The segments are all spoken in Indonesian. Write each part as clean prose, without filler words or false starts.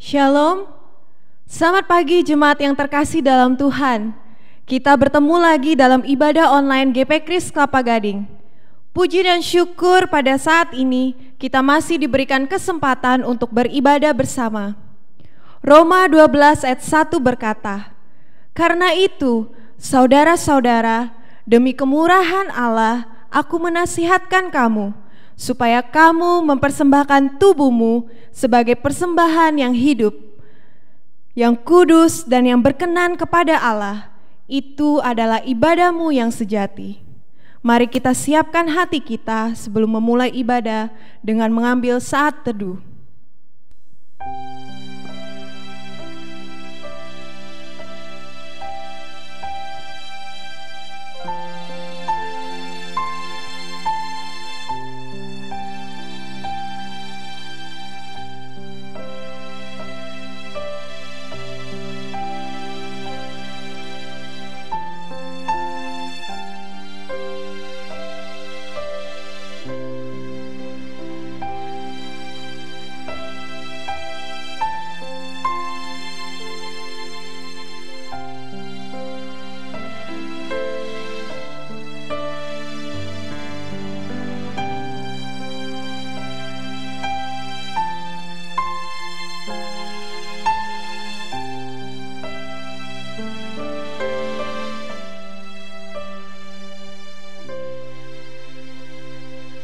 Shalom, selamat pagi jemaat yang terkasih dalam Tuhan. Kita bertemu lagi dalam ibadah online GP Kris Kelapa Gading. Puji dan syukur pada saat ini kita masih diberikan kesempatan untuk beribadah bersama. Roma 12 ayat 1 berkata, "Karena itu, saudara-saudara, demi kemurahan Allah, aku menasihatkan kamu, supaya kamu mempersembahkan tubuhmu sebagai persembahan yang hidup, yang kudus dan yang berkenan kepada Allah. Itu adalah ibadahmu yang sejati." Mari kita siapkan hati kita sebelum memulai ibadah dengan mengambil saat teduh.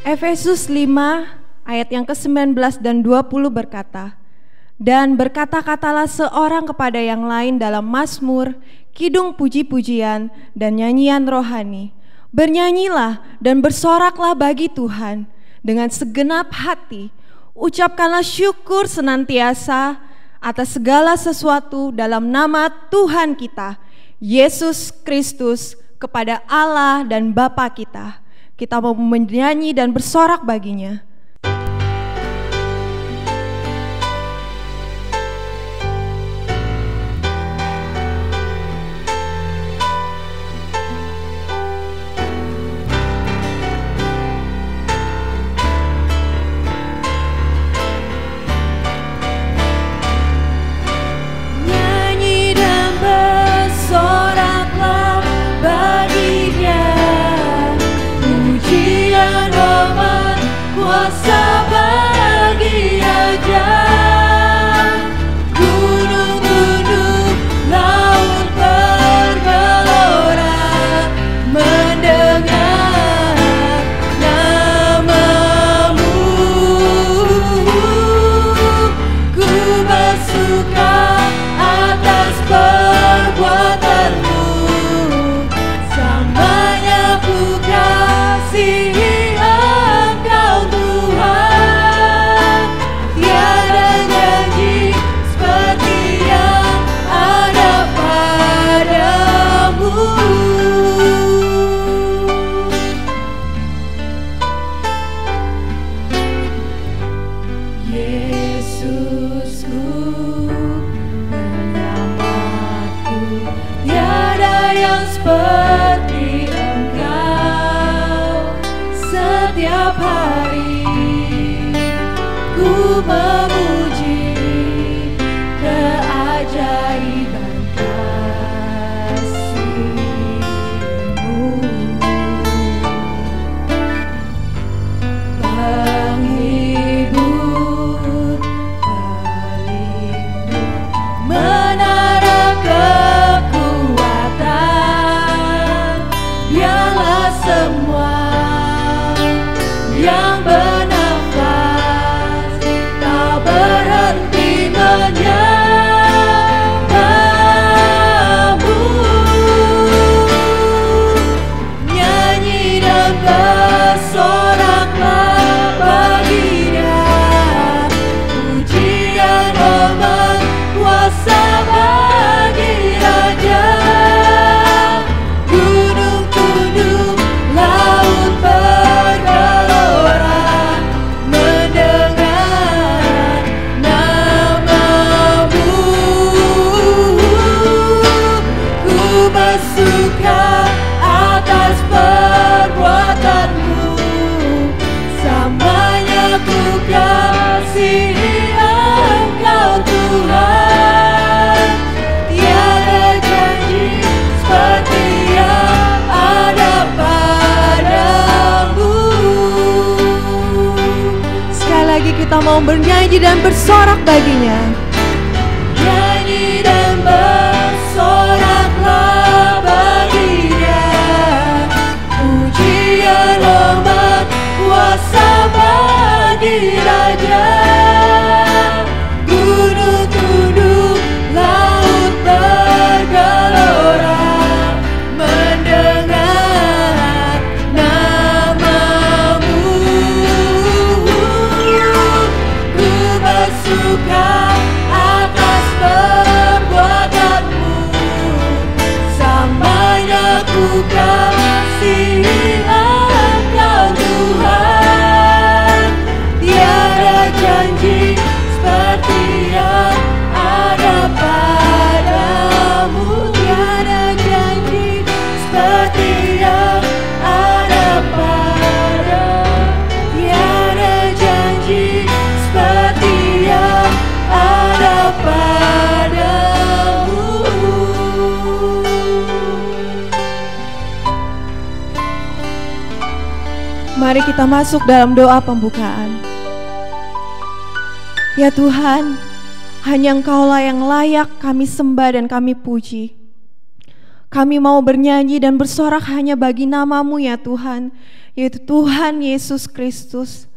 Efesus 5 ayat yang ke-19 dan 20 berkata, "Dan berkata-katalah seorang kepada yang lain dalam mazmur, kidung puji-pujian dan nyanyian rohani. Bernyanyilah dan bersoraklah bagi Tuhan dengan segenap hati. Ucapkanlah syukur senantiasa atas segala sesuatu dalam nama Tuhan kita, Yesus Kristus, kepada Allah dan Bapa kita." Kita mau menyanyi dan bersorak baginya. Semuanya ku kasihi Engkau Tuhan. mau bernyanyi dan bersorak baginya. Nyanyi dan bersoraklah baginya, pujian hormat kuasa bagi Raja. Gunung tunduk, laut bergelora, mendengar namamu. Ku bersuka atas perbuatanmu, samanya ku kasihi Engkau Tuhan. Tiada janji seperti yang ada padamu, tiada janji seperti yang ada padamu, tiada janji seperti yang ada padamu. Mari kita masuk dalam doa pembukaan. Ya Tuhan, hanya Engkaulah yang layak kami sembah dan kami puji. Kami mau bernyanyi dan bersorak hanya bagi nama-Mu ya Tuhan, yaitu Tuhan Yesus Kristus.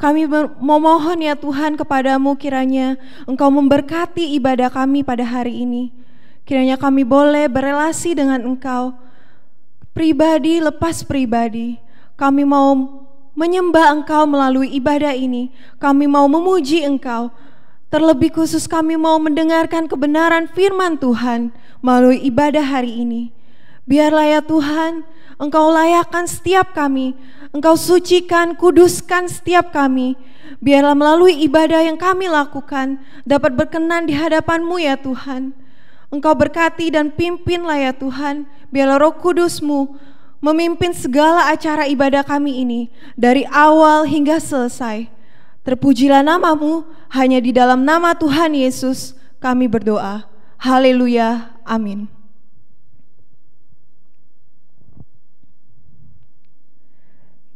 Kami memohon ya Tuhan kepadamu, kiranya Engkau memberkati ibadah kami pada hari ini. Kiranya kami boleh berelasi dengan Engkau, pribadi lepas pribadi. Kami mau menyembah Engkau melalui ibadah ini. Kami mau memuji Engkau. Terlebih khusus kami mau mendengarkan kebenaran firman Tuhan melalui ibadah hari ini. Biarlah ya Tuhan, Engkau layakkan setiap kami. Engkau sucikan, kuduskan setiap kami. Biarlah melalui ibadah yang kami lakukan dapat berkenan di hadapan-Mu ya Tuhan. Engkau berkati dan pimpinlah ya Tuhan. Biarlah Roh Kudus-Mu memimpin segala acara ibadah kami ini dari awal hingga selesai. Terpujilah nama-Mu, hanya di dalam nama Tuhan Yesus kami berdoa. Haleluya, amin.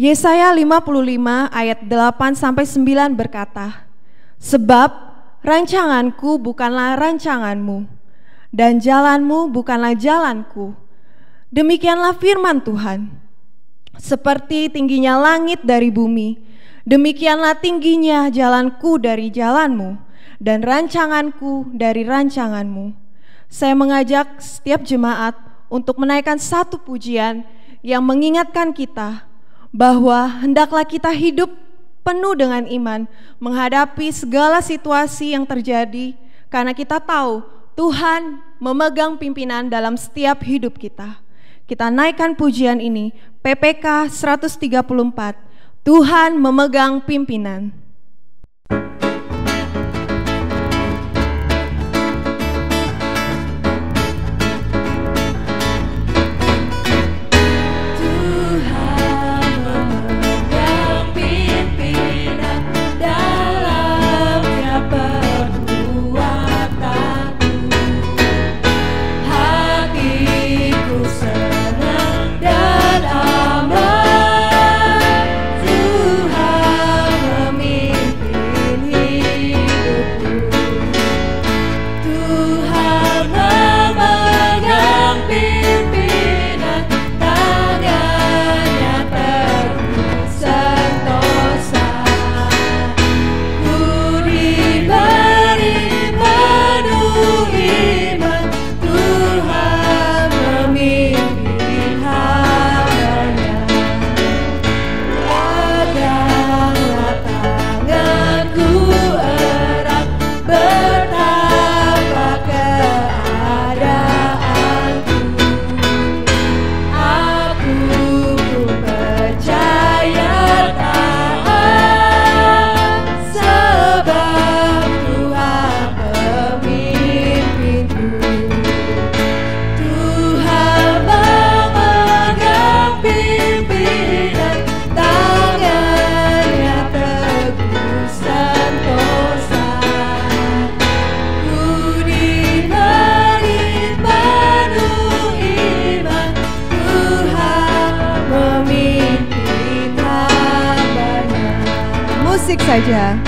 Yesaya 55 ayat 8-9 berkata, sebab rancanganku bukanlah rancanganmu, dan jalanmu bukanlah jalanku. Demikianlah firman Tuhan. Seperti tingginya langit dari bumi, demikianlah tingginya jalanku dari jalanmu, dan rancanganku dari rancanganmu. Saya mengajak setiap jemaat untuk menaikkan satu pujian yang mengingatkan kita bahwa hendaklah kita hidup penuh dengan iman menghadapi segala situasi yang terjadi, karena kita tahu Tuhan memegang pimpinan dalam setiap hidup kita. Kita naikkan pujian ini, PPK 134, Tuhan memegang pimpinan. Tuhan saja.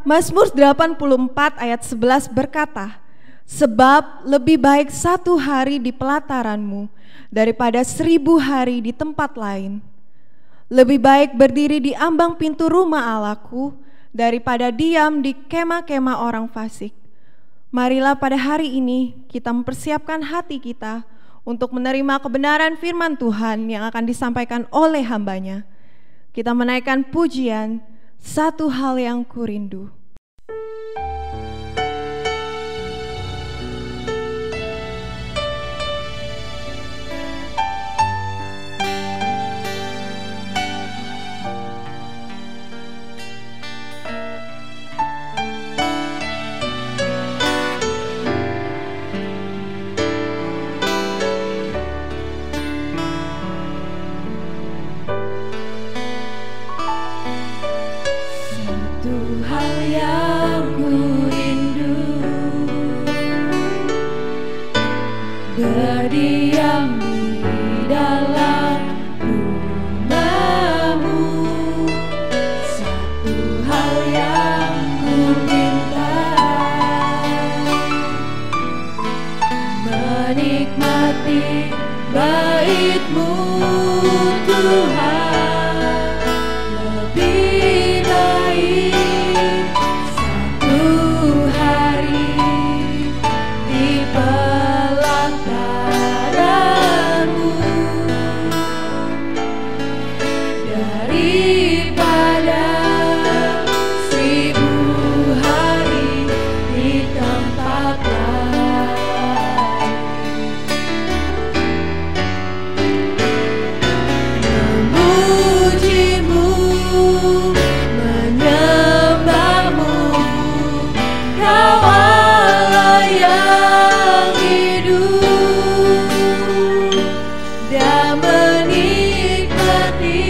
Mazmur 84 ayat 11 berkata, sebab lebih baik 1 hari di pelataranmu daripada 1000 hari di tempat lain. Lebih baik berdiri di ambang pintu rumah Allahku daripada diam di kemah-kemah orang fasik. Marilah pada hari ini kita mempersiapkan hati kita untuk menerima kebenaran firman Tuhan yang akan disampaikan oleh hambanya. Kita menaikkan pujian, satu hal yang kurindu. Berdiam di dalam rumah-Mu, satu hal yang ku minta, menikmati bait-Mu Tuhan. Lebih baik 1 hari di pelataran-Mu daripada 1000 hari di tempat lain. Memuji-Mu, menyembah-Mu, Kau Allah yang hidup, dan menikmati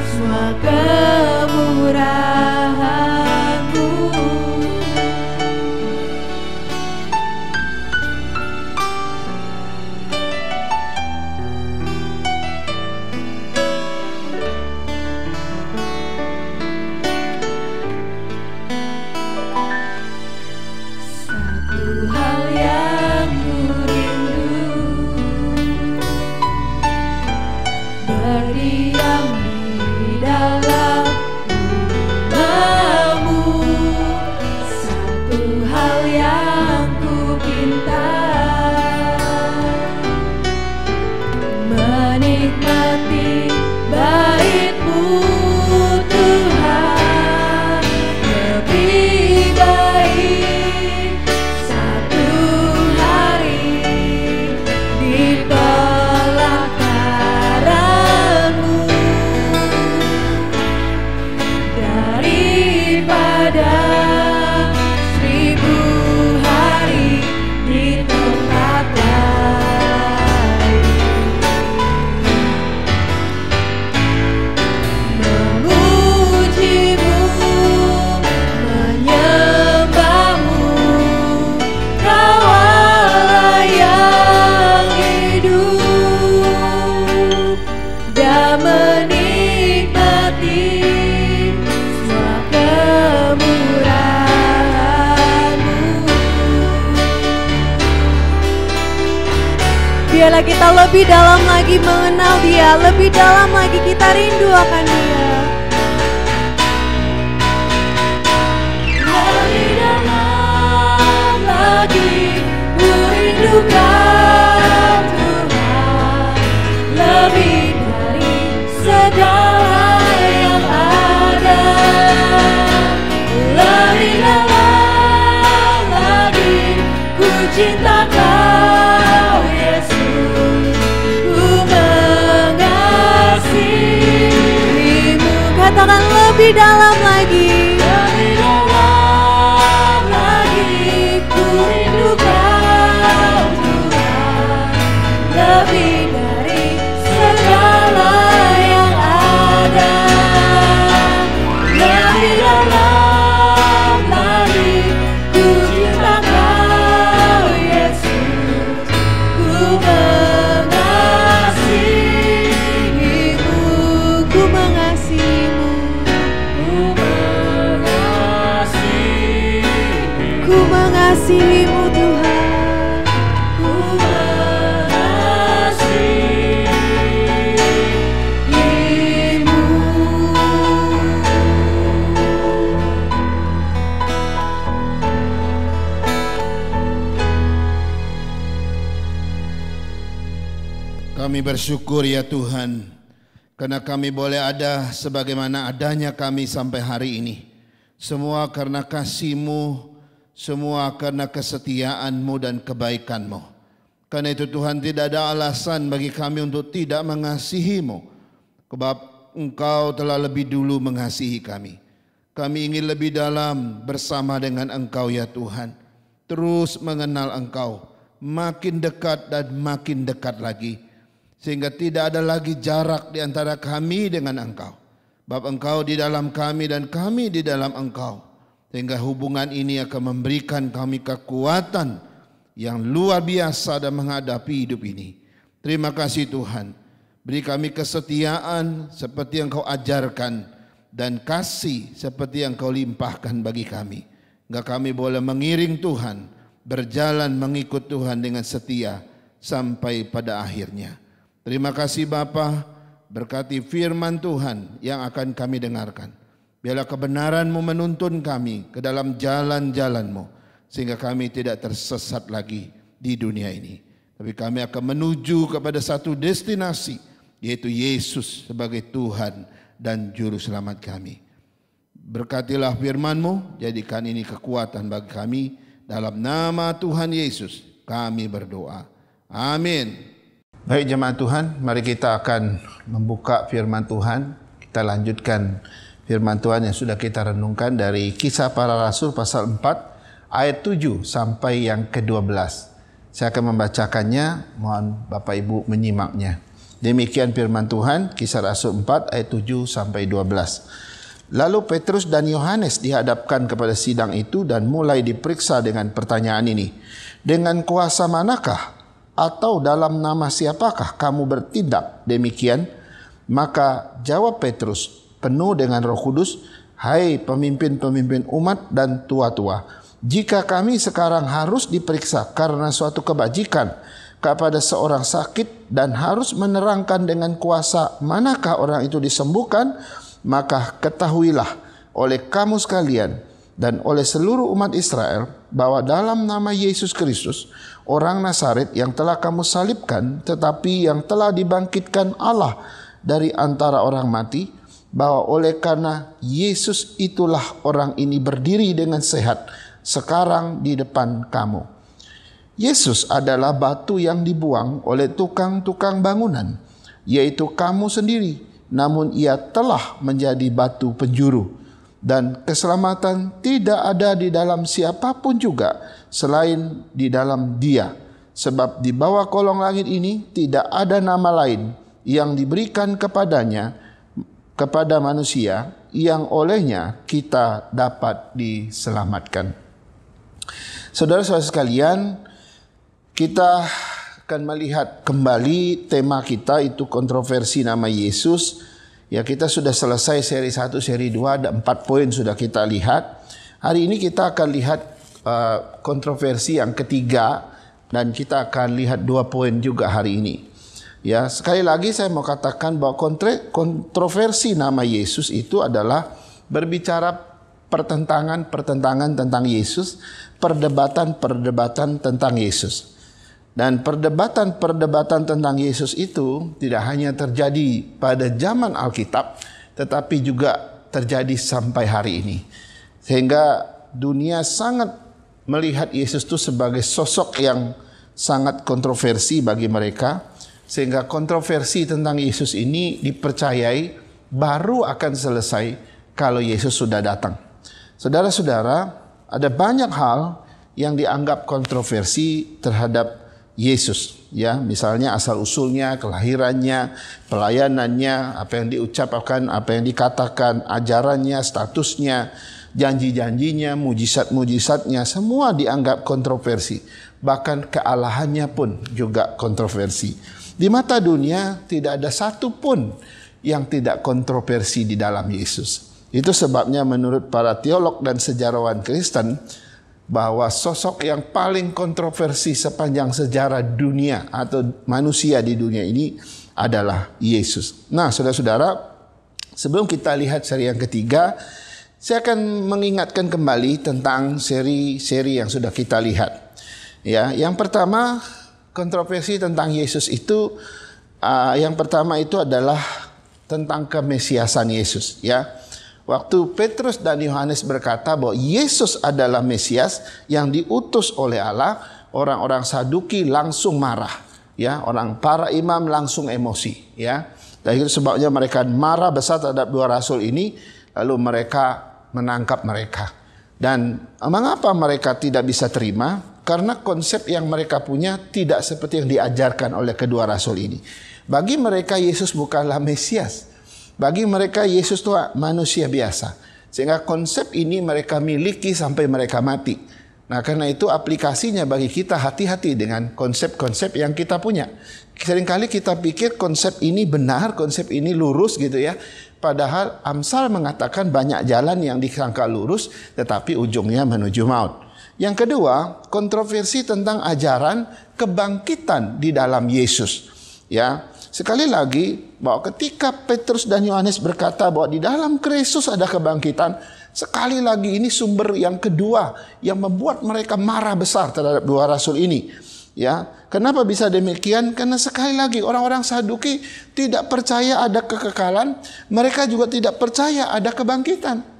semua kemurahan-Mu. Satu hal yang kurindu, berdiam di dalam rumah-Mu. Satu hal yang ku pinta, menikmati bait-Mu Tuhan. Lebih baik 1 hari di pelataran-Mu daripada 1000 hari di tempat lain. Memuji-Mu, menyembah-Mu, Kau Allah yang hidup, dan menikmati semua kemurahan-Mu. Biarlah kita lebih dalam lagi mengenal Dia, lebih dalam lagi kita rindu akan Dia. rindukan Tuhan lebih dari segala yang ada. Lebih dalam lagi ku cinta Kau Yesus, ku mengasihimu. Katakan lebih dalam lagi. Lebih dalam lagi ku rindukan Tuhan lebih dari segala yang ada. Lebih dalam lagi ku cinta Kau Yesus, ku mengasihimu. Ku mengasihimu. Ku mengasihimu Tuhan. Ku mengasihimu. Kami bersyukur ya Tuhan, karena kami boleh ada sebagaimana adanya kami sampai hari ini. Semua karena kasih-Mu, semua karena kesetiaan-Mu dan kebaikan-Mu. Karena itu Tuhan, tidak ada alasan bagi kami untuk tidak mengasihi-Mu, sebab Engkau telah lebih dulu mengasihi kami. Kami ingin lebih dalam bersama dengan Engkau ya Tuhan, terus mengenal Engkau, makin dekat dan makin dekat lagi, sehingga tidak ada lagi jarak di antara kami dengan Engkau. Bab Engkau di dalam kami dan kami di dalam Engkau, sehingga hubungan ini akan memberikan kami kekuatan yang luar biasa dalam menghadapi hidup ini. Terima kasih Tuhan, beri kami kesetiaan seperti yang Kau ajarkan, dan kasih seperti yang Kau limpahkan bagi kami, hingga kami boleh mengiring Tuhan, berjalan mengikut Tuhan dengan setia sampai pada akhirnya. Terima kasih Bapa, berkati firman Tuhan yang akan kami dengarkan. Biarlah kebenaran-Mu menuntun kami ke dalam jalan-jalan-Mu, sehingga kami tidak tersesat lagi di dunia ini. Tapi kami akan menuju kepada satu destinasi, yaitu Yesus sebagai Tuhan dan Juru Selamat kami. Berkatilah firman-Mu, jadikan ini kekuatan bagi kami. Dalam nama Tuhan Yesus kami berdoa. Amin. Baik jemaat Tuhan, mari kita akan membuka firman Tuhan. Kita lanjutkan firman Tuhan yang sudah kita renungkan dari Kisah Para Rasul pasal 4 ayat 7 sampai yang ke-12. Saya akan membacakannya, mohon Bapak Ibu menyimaknya. Demikian firman Tuhan, Kisah Rasul 4 ayat 7 sampai 12. Lalu Petrus dan Yohanes dihadapkan kepada sidang itu dan mulai diperiksa dengan pertanyaan ini. Dengan kuasa manakah atau dalam nama siapakah kamu bertindak demikian? Maka jawab Petrus penuh dengan Roh Kudus, hai pemimpin-pemimpin umat dan tua-tua, jika kami sekarang harus diperiksa karena suatu kebajikan kepada seorang sakit dan harus menerangkan dengan kuasa manakah orang itu disembuhkan, maka ketahuilah oleh kamu sekalian dan oleh seluruh umat Israel bahwa dalam nama Yesus Kristus, orang Nazaret yang telah kamu salibkan tetapi yang telah dibangkitkan Allah dari antara orang mati, bahwa oleh karena Yesus itulah orang ini berdiri dengan sehat sekarang di depan kamu. Yesus adalah batu yang dibuang oleh tukang-tukang bangunan, yaitu kamu sendiri, namun ia telah menjadi batu penjuru. Dan keselamatan tidak ada di dalam siapapun juga selain di dalam Dia. Sebab di bawah kolong langit ini tidak ada nama lain yang diberikan kepada manusia yang olehnya kita dapat diselamatkan. Saudara-saudara sekalian, kita akan melihat kembali tema kita, itu kontroversi nama Yesus. Ya, kita sudah selesai seri 1, seri 2, ada 4 poin sudah kita lihat. Hari ini kita akan lihat kontroversi yang ketiga, dan kita akan lihat 2 poin juga hari ini. Ya, sekali lagi saya mau katakan bahwa kontroversi nama Yesus itu adalah berbicara pertentangan tentang Yesus, perdebatan tentang Yesus. Dan perdebatan tentang Yesus itu tidak hanya terjadi pada zaman Alkitab, tetapi juga terjadi sampai hari ini. Sehingga dunia sangat melihat Yesus itu sebagai sosok yang sangat kontroversi bagi mereka. Sehingga kontroversi tentang Yesus ini dipercayai baru akan selesai kalau Yesus sudah datang. Saudara-saudara, ada banyak hal yang dianggap kontroversi terhadap Yesus, ya, misalnya asal-usulnya, kelahirannya, pelayanannya, apa yang diucapkan, apa yang dikatakan, ajarannya, statusnya, janji-janjinya, mujizat-mujizatnya, semua dianggap kontroversi. Bahkan kealahannya pun juga kontroversi. Di mata dunia tidak ada satu pun yang tidak kontroversi di dalam Yesus. Itu sebabnya menurut para teolog dan sejarawan Kristen, bahwa sosok yang paling kontroversi sepanjang sejarah dunia atau manusia di dunia ini adalah Yesus. Nah, saudara-saudara, sebelum kita lihat seri yang ketiga, saya akan mengingatkan kembali tentang seri-seri yang sudah kita lihat. Ya, yang pertama, kontroversi tentang Yesus itu, yang pertama itu adalah tentang kemesiasan Yesus. Ya, waktu Petrus dan Yohanes berkata bahwa Yesus adalah Mesias yang diutus oleh Allah, orang-orang Saduki langsung marah, ya, para imam langsung emosi, ya. Dan itu sebabnya mereka marah besar terhadap dua rasul ini, lalu mereka menangkap mereka. Dan mengapa mereka tidak bisa terima? Karena konsep yang mereka punya tidak seperti yang diajarkan oleh kedua rasul ini. Bagi mereka Yesus bukanlah Mesias. Bagi mereka Yesus itu manusia biasa. Sehingga konsep ini mereka miliki sampai mereka mati. Nah, karena itu aplikasinya bagi kita, hati-hati dengan konsep-konsep yang kita punya. Seringkali kita pikir konsep ini benar, konsep ini lurus gitu ya. Padahal Amsal mengatakan banyak jalan yang disangka lurus tetapi ujungnya menuju maut. Yang kedua, kontroversi tentang ajaran kebangkitan di dalam Yesus. Ya, sekali lagi bahwa ketika Petrus dan Yohanes berkata bahwa di dalam Kristus ada kebangkitan, sekali lagi ini sumber yang kedua yang membuat mereka marah besar terhadap dua rasul ini. Ya, kenapa bisa demikian? Karena sekali lagi orang-orang Saduki tidak percaya ada kekekalan, mereka juga tidak percaya ada kebangkitan.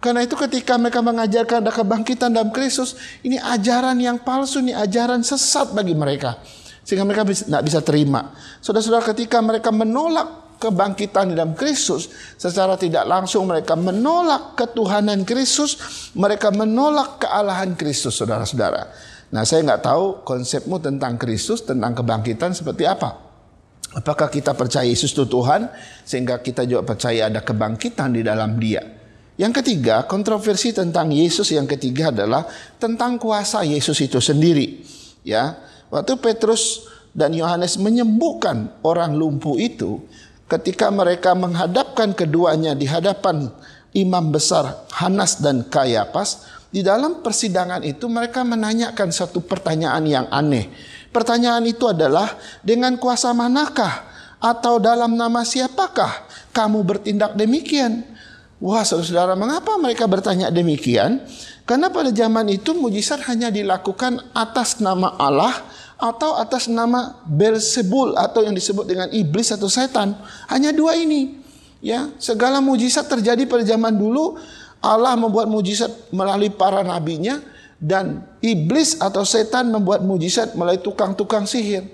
Karena itu ketika mereka mengajarkan ada kebangkitan dalam Kristus, ini ajaran yang palsu, ini ajaran sesat bagi mereka. Sehingga mereka tidak bisa terima. Saudara-saudara, ketika mereka menolak kebangkitan di dalam Kristus, secara tidak langsung mereka menolak ketuhanan Kristus, mereka menolak kealahan Kristus, saudara-saudara. Nah, saya nggak tahu konsepmu tentang Kristus, tentang kebangkitan seperti apa. Apakah kita percaya Yesus itu Tuhan, sehingga kita juga percaya ada kebangkitan di dalam Dia. Yang ketiga, kontroversi tentang Yesus yang ketiga adalah tentang kuasa Yesus itu sendiri. Ya, waktu Petrus dan Yohanes menyembuhkan orang lumpuh itu, ketika mereka menghadapkan keduanya di hadapan imam besar Hanas dan Kayapas, di dalam persidangan itu mereka menanyakan satu pertanyaan yang aneh. Pertanyaan itu adalah, dengan kuasa manakah atau dalam nama siapakah kamu bertindak demikian? Wah, saudara-saudara, mengapa mereka bertanya demikian? Karena pada zaman itu mujizat hanya dilakukan atas nama Allah atau atas nama Beelzebul atau yang disebut dengan iblis atau setan. Hanya dua ini. Ya, segala mujizat terjadi pada zaman dulu. Allah membuat mujizat melalui para nabinya, dan iblis atau setan membuat mujizat melalui tukang-tukang sihir.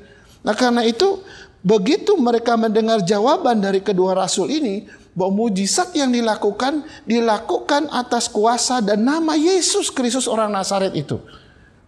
Nah, karena itu begitu mereka mendengar jawaban dari kedua rasul ini, bahwa mujizat yang dilakukan atas kuasa dan nama Yesus Kristus orang Nazaret itu.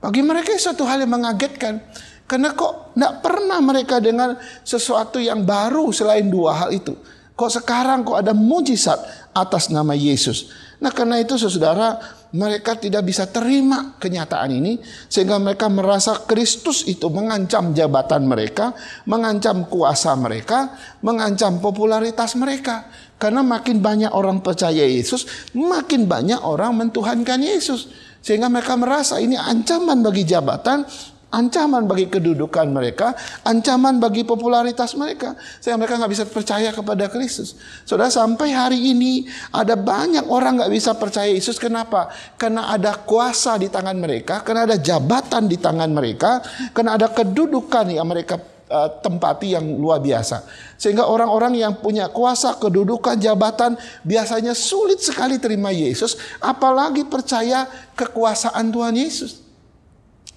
Bagi mereka suatu hal yang mengagetkan. Karena kok tidak pernah mereka dengar sesuatu yang baru selain dua hal itu. Kok sekarang kok ada mujizat atas nama Yesus. Nah, karena itu saudara, mereka tidak bisa terima kenyataan ini, sehingga mereka merasa Kristus itu mengancam jabatan mereka, mengancam kuasa mereka, mengancam popularitas mereka. Karena makin banyak orang percaya Yesus, makin banyak orang mentuhankan Yesus. Sehingga mereka merasa ini ancaman bagi jabatan, ancaman bagi kedudukan mereka, ancaman bagi popularitas mereka, sehingga mereka nggak bisa percaya kepada Kristus. Saudara, sampai hari ini ada banyak orang nggak bisa percaya Yesus. Kenapa? Karena ada kuasa di tangan mereka, karena ada jabatan di tangan mereka, karena ada kedudukan yang mereka tempati yang luar biasa. Sehingga orang-orang yang punya kuasa, kedudukan, jabatan biasanya sulit sekali terima Yesus, apalagi percaya kekuasaan Tuhan Yesus.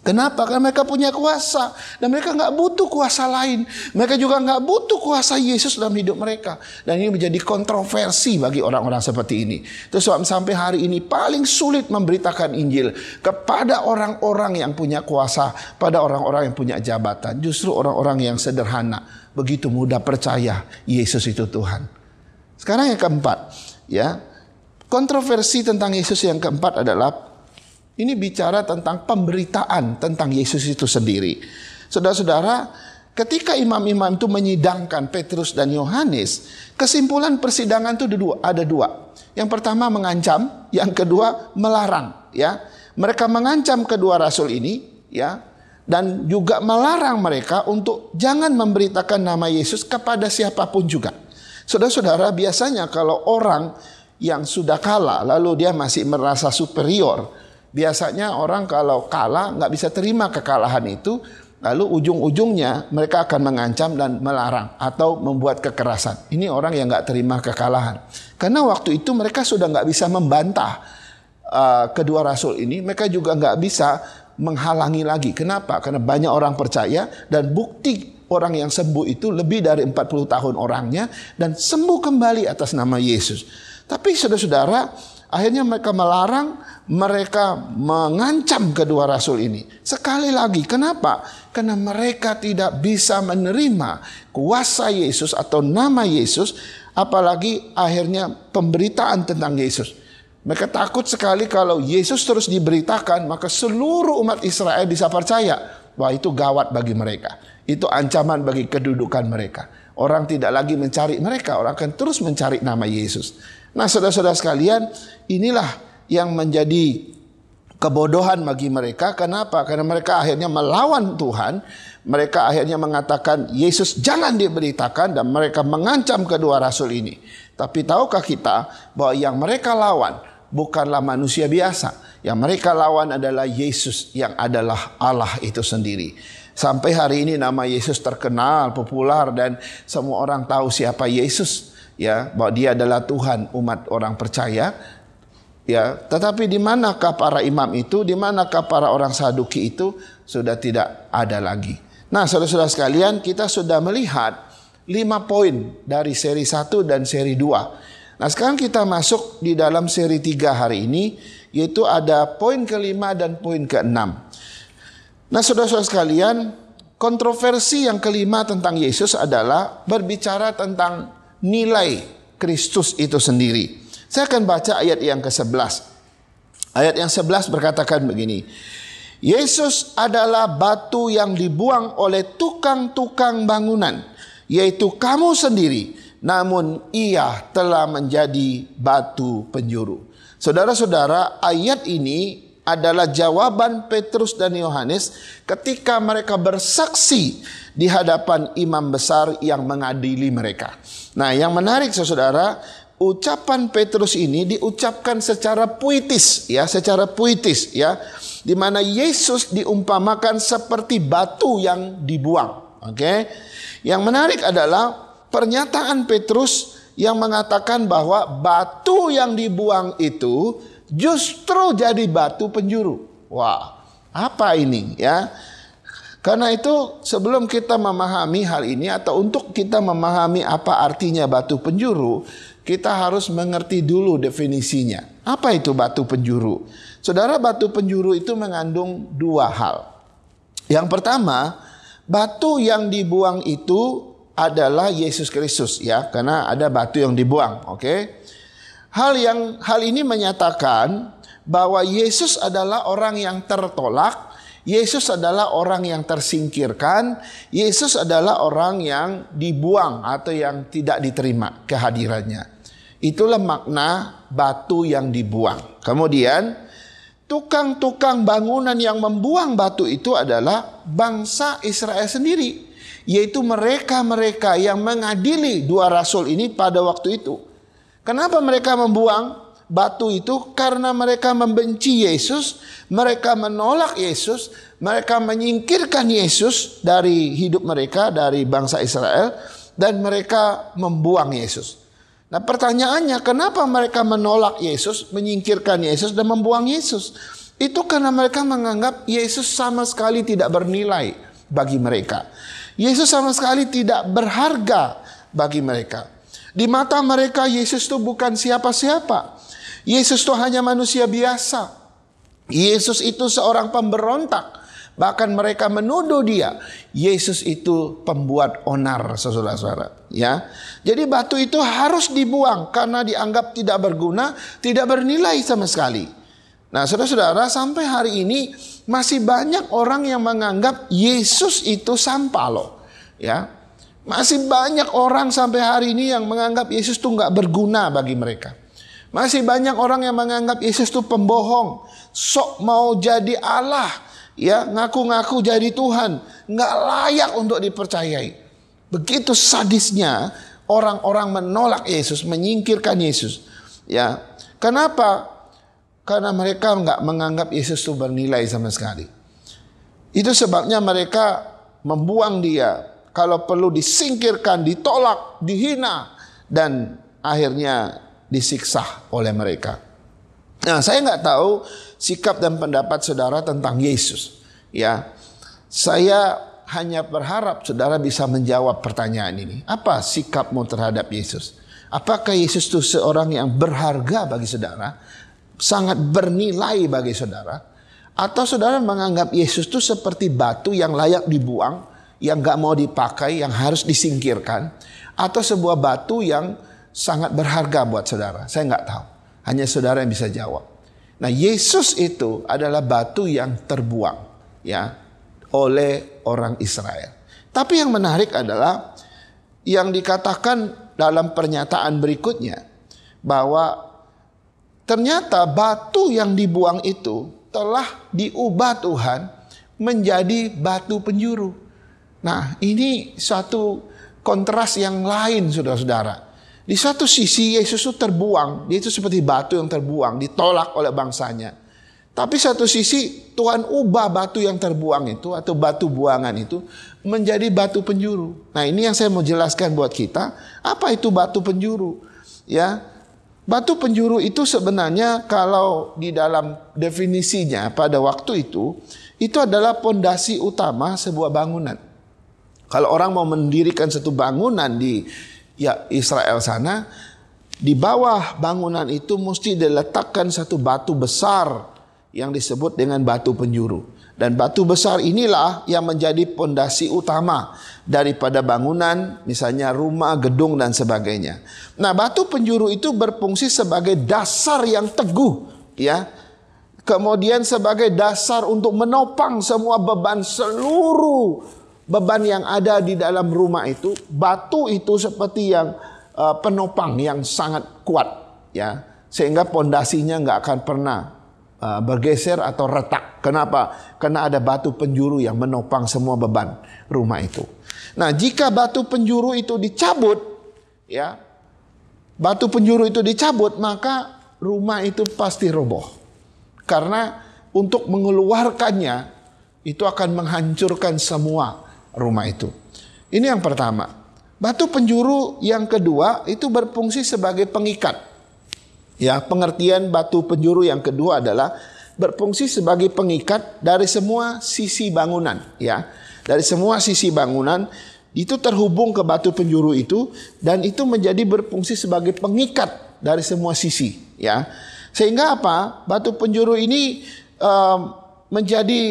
Kenapa? Karena mereka punya kuasa dan mereka nggak butuh kuasa lain. Mereka juga nggak butuh kuasa Yesus dalam hidup mereka. Dan ini menjadi kontroversi bagi orang-orang seperti ini. Terus sampai hari ini paling sulit memberitakan Injil kepada orang-orang yang punya kuasa, pada orang-orang yang punya jabatan. Justru orang-orang yang sederhana begitu mudah percaya Yesus itu Tuhan. Sekarang yang keempat, ya, kontroversi tentang Yesus yang keempat adalah ini bicara tentang pemberitaan tentang Yesus itu sendiri. Saudara-saudara, ketika imam-imam itu menyidangkan Petrus dan Yohanes, kesimpulan persidangan itu ada dua. Yang pertama mengancam, yang kedua melarang. Ya, mereka mengancam kedua rasul ini, ya, dan juga melarang mereka untuk jangan memberitakan nama Yesus kepada siapapun juga. Saudara-saudara, biasanya kalau orang yang sudah kalah lalu dia masih merasa superior, biasanya orang kalau kalah nggak bisa terima kekalahan itu, lalu ujung-ujungnya mereka akan mengancam dan melarang atau membuat kekerasan. Ini orang yang nggak terima kekalahan. Karena waktu itu mereka sudah nggak bisa membantah kedua rasul ini, mereka juga nggak bisa menghalangi lagi. Kenapa? Karena banyak orang percaya dan bukti orang yang sembuh itu lebih dari 40 tahun orangnya dan sembuh kembali atas nama Yesus. Tapi saudara-saudara, akhirnya mereka melarang, mereka mengancam kedua rasul ini. Sekali lagi, kenapa? Karena mereka tidak bisa menerima kuasa Yesus atau nama Yesus, apalagi akhirnya pemberitaan tentang Yesus. Mereka takut sekali kalau Yesus terus diberitakan, maka seluruh umat Israel bisa percaya. Wah, itu gawat bagi mereka. Itu ancaman bagi kedudukan mereka. Orang tidak lagi mencari mereka, orang akan terus mencari nama Yesus. Nah, saudara-saudara sekalian, inilah yang menjadi kebodohan bagi mereka. Kenapa? Karena mereka akhirnya melawan Tuhan. Mereka akhirnya mengatakan Yesus jangan diberitakan dan mereka mengancam kedua rasul ini. Tapi tahukah kita bahwa yang mereka lawan bukanlah manusia biasa. Yang mereka lawan adalah Yesus yang adalah Allah itu sendiri. Sampai hari ini nama Yesus terkenal, populer, dan semua orang tahu siapa Yesus. Ya, bahwa dia adalah Tuhan umat orang percaya. Ya, tetapi di manakah para imam itu? Di manakah para orang Saduki itu? Sudah tidak ada lagi. Nah, saudara-saudara sekalian, kita sudah melihat 5 poin dari seri 1 dan seri 2. Nah, sekarang kita masuk di dalam seri 3 hari ini, yaitu ada poin ke-5 dan poin ke-6. Nah, saudara-saudara sekalian, kontroversi yang kelima tentang Yesus adalah berbicara tentang nilai Kristus itu sendiri. Saya akan baca ayat yang ke-11. Ayat yang 11 berkatakan begini. Yesus adalah batu yang dibuang oleh tukang-tukang bangunan, yaitu kamu sendiri, namun ia telah menjadi batu penjuru. Saudara-saudara, ayat ini adalah jawaban Petrus dan Yohanes ketika mereka bersaksi di hadapan imam besar yang mengadili mereka. Nah, yang menarik saudara, ucapan Petrus ini diucapkan secara puitis ya, di mana Yesus diumpamakan seperti batu yang dibuang. Oke. Yang menarik adalah pernyataan Petrus yang mengatakan bahwa batu yang dibuang itu justru jadi batu penjuru. Wah, apa ini ya? Karena itu sebelum kita memahami hal ini atau untuk kita memahami apa artinya batu penjuru, kita harus mengerti dulu definisinya. Apa itu batu penjuru? Saudara, batu penjuru itu mengandung 2 hal. Yang pertama, batu yang dibuang itu adalah Yesus Kristus ya, karena ada batu yang dibuang, oke? Hal ini menyatakan bahwa Yesus adalah orang yang tertolak, Yesus adalah orang yang tersingkirkan, Yesus adalah orang yang dibuang atau yang tidak diterima kehadirannya. Itulah makna batu yang dibuang. Kemudian tukang-tukang bangunan yang membuang batu itu adalah bangsa Israel sendiri, yaitu mereka-mereka yang mengadili dua rasul ini pada waktu itu. Kenapa mereka membuang batu itu? Karena mereka membenci Yesus, mereka menolak Yesus, mereka menyingkirkan Yesus dari hidup mereka, dari bangsa Israel, dan mereka membuang Yesus. Nah, pertanyaannya, kenapa mereka menolak Yesus, menyingkirkan Yesus, dan membuang Yesus? Itu karena mereka menganggap Yesus sama sekali tidak bernilai bagi mereka. Yesus sama sekali tidak berharga bagi mereka. Di mata mereka, Yesus itu bukan siapa-siapa. Yesus itu hanya manusia biasa. Yesus itu seorang pemberontak. Bahkan mereka menuduh dia, Yesus itu pembuat onar, saudara-saudara. Ya, jadi batu itu harus dibuang karena dianggap tidak berguna, tidak bernilai sama sekali. Nah, saudara-saudara, sampai hari ini masih banyak orang yang menganggap Yesus itu sampah loh. Ya, masih banyak orang sampai hari ini yang menganggap Yesus itu nggak berguna bagi mereka. Masih banyak orang yang menganggap Yesus itu pembohong, sok mau jadi Allah. Ya, ngaku-ngaku jadi Tuhan, nggak layak untuk dipercayai. Begitu sadisnya orang-orang menolak Yesus, menyingkirkan Yesus. Ya, kenapa? Karena mereka nggak menganggap Yesus itu bernilai sama sekali. Itu sebabnya mereka membuang dia. Kalau perlu disingkirkan, ditolak, dihina, dan akhirnya disiksa oleh mereka. Nah, saya nggak tahu sikap dan pendapat saudara tentang Yesus. Ya, saya hanya berharap saudara bisa menjawab pertanyaan ini. Apa sikapmu terhadap Yesus? Apakah Yesus itu seorang yang berharga bagi saudara, sangat bernilai bagi saudara? Atau saudara menganggap Yesus itu seperti batu yang layak dibuang, yang nggak mau dipakai, yang harus disingkirkan? Atau sebuah batu yang sangat berharga buat saudara? Saya nggak tahu. Hanya saudara yang bisa jawab. Nah, Yesus itu adalah batu yang terbuang, ya, oleh orang Israel. Tapi yang menarik adalah yang dikatakan dalam pernyataan berikutnya, bahwa ternyata batu yang dibuang itu telah diubah Tuhan menjadi batu penjuru. Nah, ini suatu kontras yang lain, saudara-saudara. Di satu sisi Yesus itu terbuang, dia itu seperti batu yang terbuang, ditolak oleh bangsanya. Tapi satu sisi Tuhan ubah batu yang terbuang itu atau batu buangan itu menjadi batu penjuru. Nah, ini yang saya mau jelaskan buat kita. Apa itu batu penjuru? Ya, batu penjuru itu sebenarnya kalau di dalam definisinya pada waktu itu adalah pondasi utama sebuah bangunan. Kalau orang mau mendirikan satu bangunan di Israel sana, di bawah bangunan itu mesti diletakkan satu batu besar yang disebut dengan batu penjuru. Dan batu besar inilah yang menjadi pondasi utama daripada bangunan, misalnya rumah, gedung, dan sebagainya. Nah, batu penjuru itu berfungsi sebagai dasar yang teguh, ya. Kemudian sebagai dasar untuk menopang semua beban, seluruh beban yang ada di dalam rumah itu. Batu itu seperti yang penopang yang sangat kuat, ya, sehingga pondasinya nggak akan pernah bergeser atau retak. Kenapa? Karena ada batu penjuru yang menopang semua beban rumah itu. Nah, jika batu penjuru itu dicabut, ya, batu penjuru itu dicabut, maka rumah itu pasti roboh. Karena untuk mengeluarkannya itu akan menghancurkan semua rumah itu. Ini yang pertama. Batu penjuru yang kedua itu berfungsi sebagai pengikat. Ya, pengertian batu penjuru yang kedua adalah berfungsi sebagai pengikat dari semua sisi bangunan, ya. Dari semua sisi bangunan itu terhubung ke batu penjuru itu, dan itu menjadi berfungsi sebagai pengikat dari semua sisi, ya. Sehingga apa? Batu penjuru ini menjadi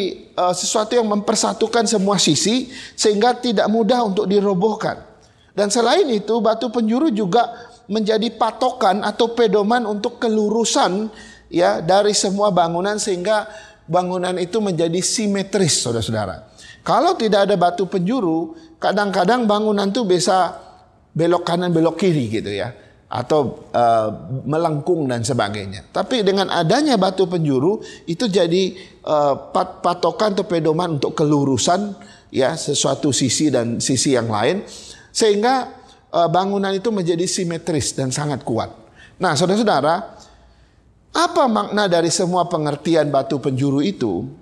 sesuatu yang mempersatukan semua sisi sehingga tidak mudah untuk dirobohkan. Dan selain itu, batu penjuru juga menjadi patokan atau pedoman untuk kelurusan, ya, dari semua bangunan sehingga bangunan itu menjadi simetris, saudara-saudara. Kalau tidak ada batu penjuru, kadang-kadang bangunan itu bisa belok kanan belok kiri gitu, ya. atau melengkung dan sebagainya. Tapi dengan adanya batu penjuru itu jadi patokan atau pedoman untuk kelurusan ya sesuatu sisi dan sisi yang lain, sehingga bangunan itu menjadi simetris dan sangat kuat. Nah, saudara-saudara, apa makna dari semua pengertian batu penjuru itu?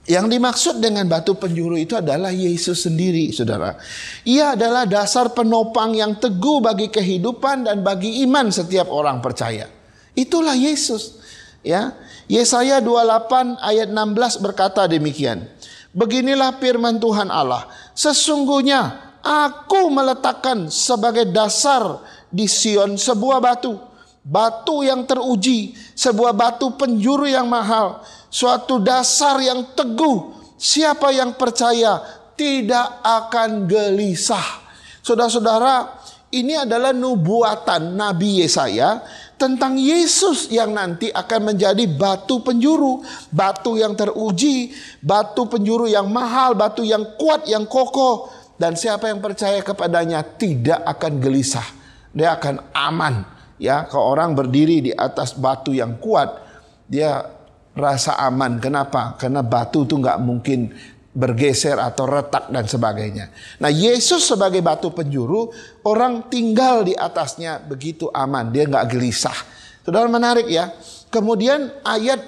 Yang dimaksud dengan batu penjuru itu adalah Yesus sendiri, saudara. Ia adalah dasar penopang yang teguh bagi kehidupan dan bagi iman setiap orang percaya. Itulah Yesus. Ya, Yesaya 28 ayat 16 berkata demikian. Beginilah firman Tuhan Allah. Sesungguhnya aku meletakkan sebagai dasar di Sion sebuah batu. Batu yang teruji, sebuah batu penjuru yang mahal, suatu dasar yang teguh. Siapa yang percaya tidak akan gelisah. Saudara-saudara, ini adalah nubuatan Nabi Yesaya tentang Yesus yang nanti akan menjadi batu penjuru, batu yang teruji, batu penjuru yang mahal, batu yang kuat, yang kokoh. Dan siapa yang percaya kepadanya tidak akan gelisah, dia akan aman. Ya, kalau orang berdiri di atas batu yang kuat, dia rasa aman. Kenapa? Karena batu itu nggak mungkin bergeser atau retak dan sebagainya. Nah, Yesus sebagai batu penjuru, orang tinggal di atasnya begitu aman, dia nggak gelisah. Saudara, menarik ya. Kemudian ayat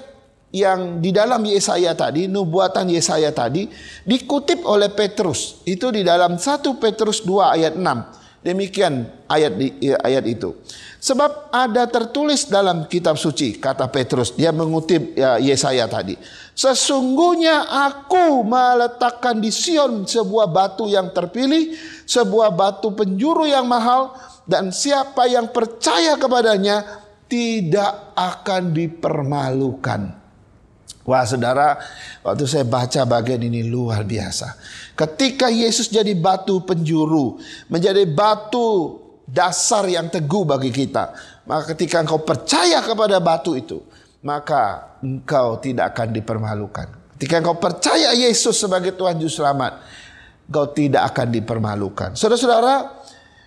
yang di dalam Yesaya tadi, nubuatan Yesaya tadi, dikutip oleh Petrus. Itu di dalam 1 Petrus 2 ayat 6. Demikian ayat itu. Sebab ada tertulis dalam kitab suci, kata Petrus, dia mengutip Yesaya tadi. Sesungguhnya aku meletakkan di Sion sebuah batu yang terpilih, sebuah batu penjuru yang mahal, dan siapa yang percaya kepadanya tidak akan dipermalukan. Wah, saudara, waktu saya baca bagian ini luar biasa. Ketika Yesus jadi batu penjuru, menjadi batu dasar yang teguh bagi kita, maka ketika engkau percaya kepada batu itu, maka engkau tidak akan dipermalukan. Ketika engkau percaya Yesus sebagai Tuhan Juru Selamat, engkau tidak akan dipermalukan. Saudara-saudara,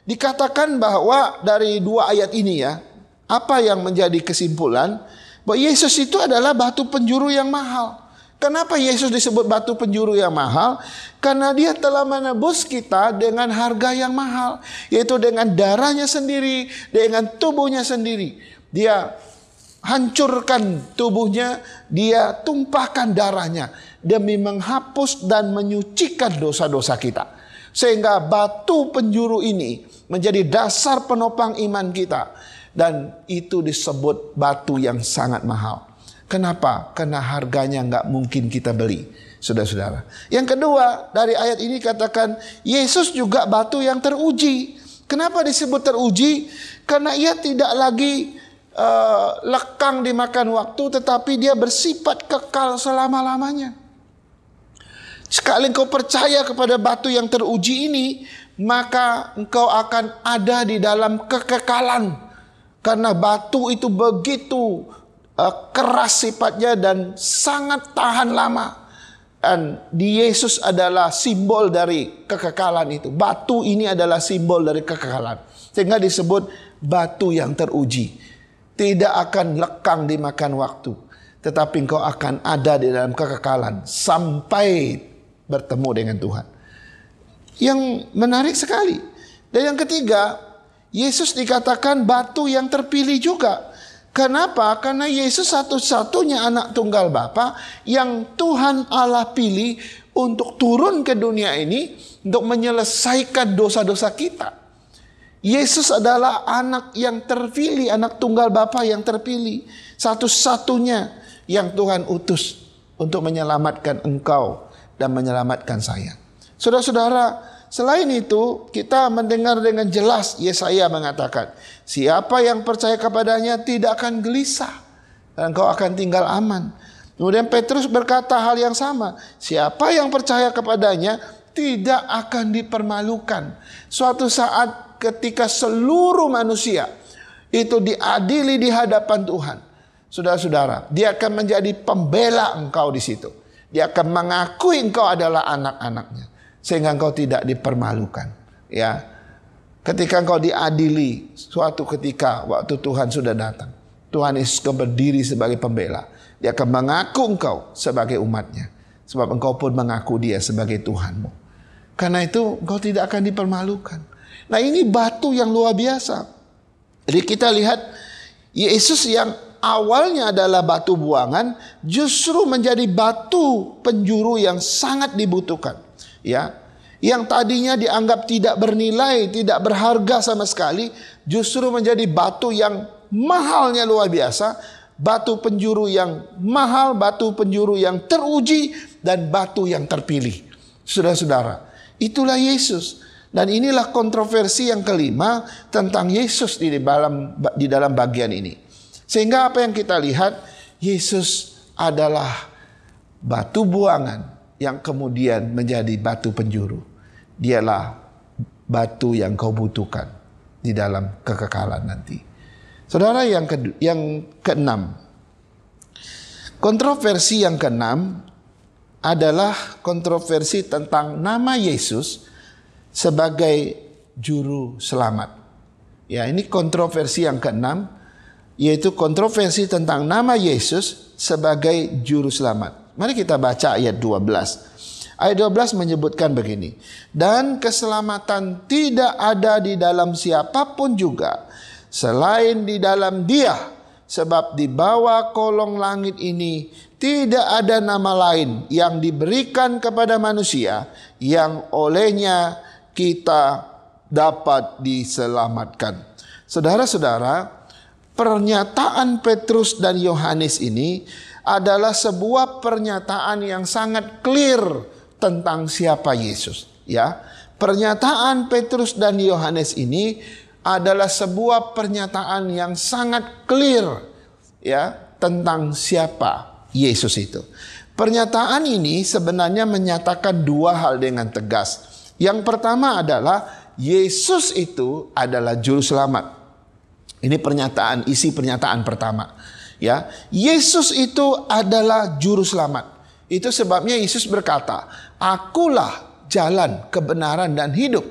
dikatakan bahwa dari 2 ayat ini ya, apa yang menjadi kesimpulan? Bahwa Yesus itu adalah batu penjuru yang mahal. Kenapa Yesus disebut batu penjuru yang mahal? Karena dia telah menebus kita dengan harga yang mahal, yaitu dengan darahnya sendiri, dengan tubuhnya sendiri. Dia hancurkan tubuhnya, dia tumpahkan darahnya demi menghapus dan menyucikan dosa-dosa kita. Sehingga batu penjuru ini menjadi dasar penopang iman kita. Dan itu disebut batu yang sangat mahal. Kenapa? Karena harganya nggak mungkin kita beli, saudara-saudara. Yang kedua, dari ayat ini katakan Yesus juga batu yang teruji. Kenapa disebut teruji? Karena ia tidak lagi lekang dimakan waktu, tetapi dia bersifat kekal selama-lamanya. Sekali engkau percaya kepada batu yang teruji ini, maka engkau akan ada di dalam kekekalan. Karena batu itu begitu keras sifatnya dan sangat tahan lama. Dan di Yesus adalah simbol dari kekekalan itu. Batu ini adalah simbol dari kekekalan. Sehingga disebut batu yang teruji. Tidak akan lekang dimakan waktu, tetapi engkau akan ada di dalam kekekalan sampai bertemu dengan Tuhan. Yang menarik sekali. Dan yang ketiga, Yesus dikatakan batu yang terpilih juga. Kenapa? Karena Yesus satu-satunya anak tunggal Bapa yang Tuhan Allah pilih untuk turun ke dunia ini untuk menyelesaikan dosa-dosa kita. Yesus adalah anak yang terpilih, anak tunggal Bapa yang terpilih, satu-satunya yang Tuhan utus untuk menyelamatkan engkau dan menyelamatkan saya. Saudara-saudara, selain itu, kita mendengar dengan jelas Yesaya mengatakan, siapa yang percaya kepadanya tidak akan gelisah, dan engkau akan tinggal aman. Kemudian Petrus berkata hal yang sama, siapa yang percaya kepadanya tidak akan dipermalukan. Suatu saat ketika seluruh manusia itu diadili di hadapan Tuhan, saudara-saudara, dia akan menjadi pembela engkau di situ. Dia akan mengakui engkau adalah anak-anaknya, sehingga engkau tidak dipermalukan. Ya, Ketika engkau diadili suatu ketika waktu Tuhan sudah datang, Tuhan Yesus akan berdiri sebagai pembela. Dia akan mengaku engkau sebagai umatnya, sebab engkau pun mengaku dia sebagai Tuhanmu. Karena itu engkau tidak akan dipermalukan. Nah, ini batu yang luar biasa. Jadi kita lihat Yesus yang awalnya adalah batu buangan justru menjadi batu penjuru yang sangat dibutuhkan. Ya. Yang tadinya dianggap tidak bernilai, tidak berharga sama sekali, justru menjadi batu yang mahalnya luar biasa, batu penjuru yang mahal, batu penjuru yang teruji, dan batu yang terpilih. Saudara-saudara, itulah Yesus. Dan inilah kontroversi yang kelima tentang Yesus di dalam bagian ini. Sehingga apa yang kita lihat, Yesus adalah batu buangan yang kemudian menjadi batu penjuru. Dialah batu yang kau butuhkan di dalam kekekalan nanti. Saudara, yang keenam. Kontroversi yang keenam adalah kontroversi tentang nama Yesus sebagai juru selamat. Ya, ini kontroversi yang keenam, yaitu kontroversi tentang nama Yesus sebagai juru selamat. Mari kita baca ayat 12. Ayat 12 menyebutkan begini. Dan keselamatan tidak ada di dalam siapapun juga selain di dalam Dia, sebab di bawah kolong langit ini tidak ada nama lain yang diberikan kepada manusia yang olehnya kita dapat diselamatkan. Saudara-saudara, pernyataan Petrus dan Yohanes ini adalah sebuah pernyataan yang sangat clear tentang siapa Yesus. Ya, pernyataan Petrus dan Yohanes ini adalah sebuah pernyataan yang sangat clear, ya, tentang siapa Yesus itu. Pernyataan ini sebenarnya menyatakan dua hal dengan tegas. Yang pertama adalah Yesus itu adalah juru selamat. Ini isi pernyataan pertama. Ya, Yesus itu adalah juru selamat. Itu sebabnya Yesus berkata, "Akulah jalan, kebenaran, dan hidup.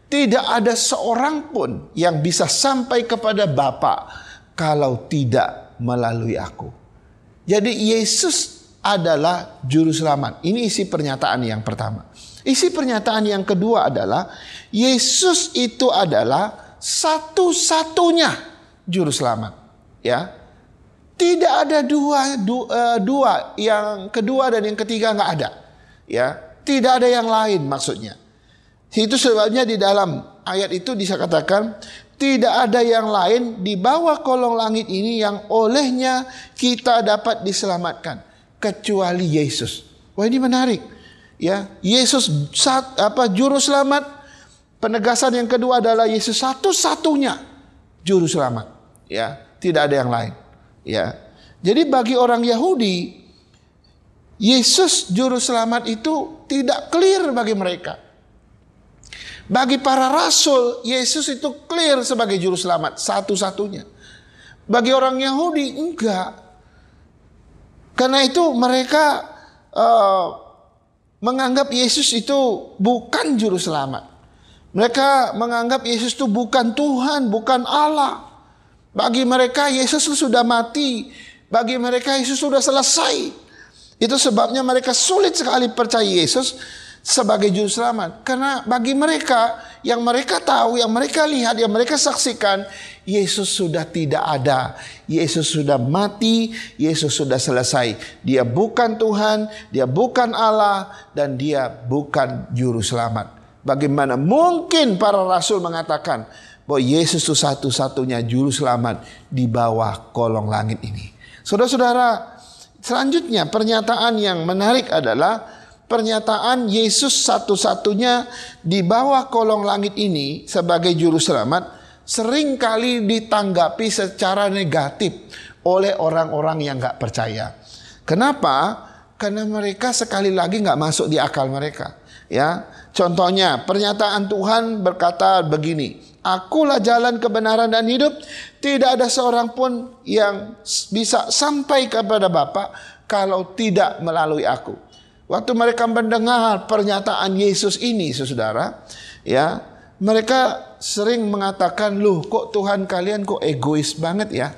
Tidak ada seorang pun yang bisa sampai kepada Bapa kalau tidak melalui aku." Jadi Yesus adalah juru selamat. Ini isi pernyataan yang pertama. Isi pernyataan yang kedua adalah Yesus itu adalah satu-satunya juru selamat. Ya. Tidak ada dua, yang kedua dan yang ketiga nggak ada, ya. Tidak ada yang lain maksudnya. Itu sebabnya di dalam ayat itu dikatakan tidak ada yang lain di bawah kolong langit ini yang olehnya kita dapat diselamatkan kecuali Yesus. Wah, ini menarik, ya. Yesus juru selamat. Penegasan yang kedua adalah Yesus satu-satunya juru selamat, ya. Tidak ada yang lain. Ya, jadi bagi orang Yahudi, Yesus juru selamat itu tidak clear bagi mereka. Bagi para rasul, Yesus itu clear sebagai juru selamat satu-satunya. Bagi orang Yahudi enggak. Karena itu mereka menganggap Yesus itu bukan juru selamat. Mereka menganggap Yesus itu bukan Tuhan, bukan Allah. Bagi mereka Yesus sudah mati. Bagi mereka Yesus sudah selesai. Itu sebabnya mereka sulit sekali percaya Yesus sebagai juru selamat. Karena bagi mereka, yang mereka tahu, yang mereka lihat, yang mereka saksikan, Yesus sudah tidak ada. Yesus sudah mati, Yesus sudah selesai. Dia bukan Tuhan, dia bukan Allah, dan dia bukan juru selamat. Bagaimana mungkin para rasul mengatakan bahwa Yesus itu satu-satunya juru selamat di bawah kolong langit ini. Saudara-saudara, selanjutnya pernyataan yang menarik adalah pernyataan Yesus satu-satunya di bawah kolong langit ini sebagai juru selamat seringkali ditanggapi secara negatif oleh orang-orang yang gak percaya. Kenapa? Karena mereka sekali lagi gak masuk di akal mereka. Ya, contohnya pernyataan Tuhan berkata begini, "Akulah jalan, kebenaran, dan hidup. Tidak ada seorang pun yang bisa sampai kepada Bapa kalau tidak melalui aku." Waktu mereka mendengar pernyataan Yesus ini, saudara, ya, mereka sering mengatakan, loh kok Tuhan kalian kok egois banget ya?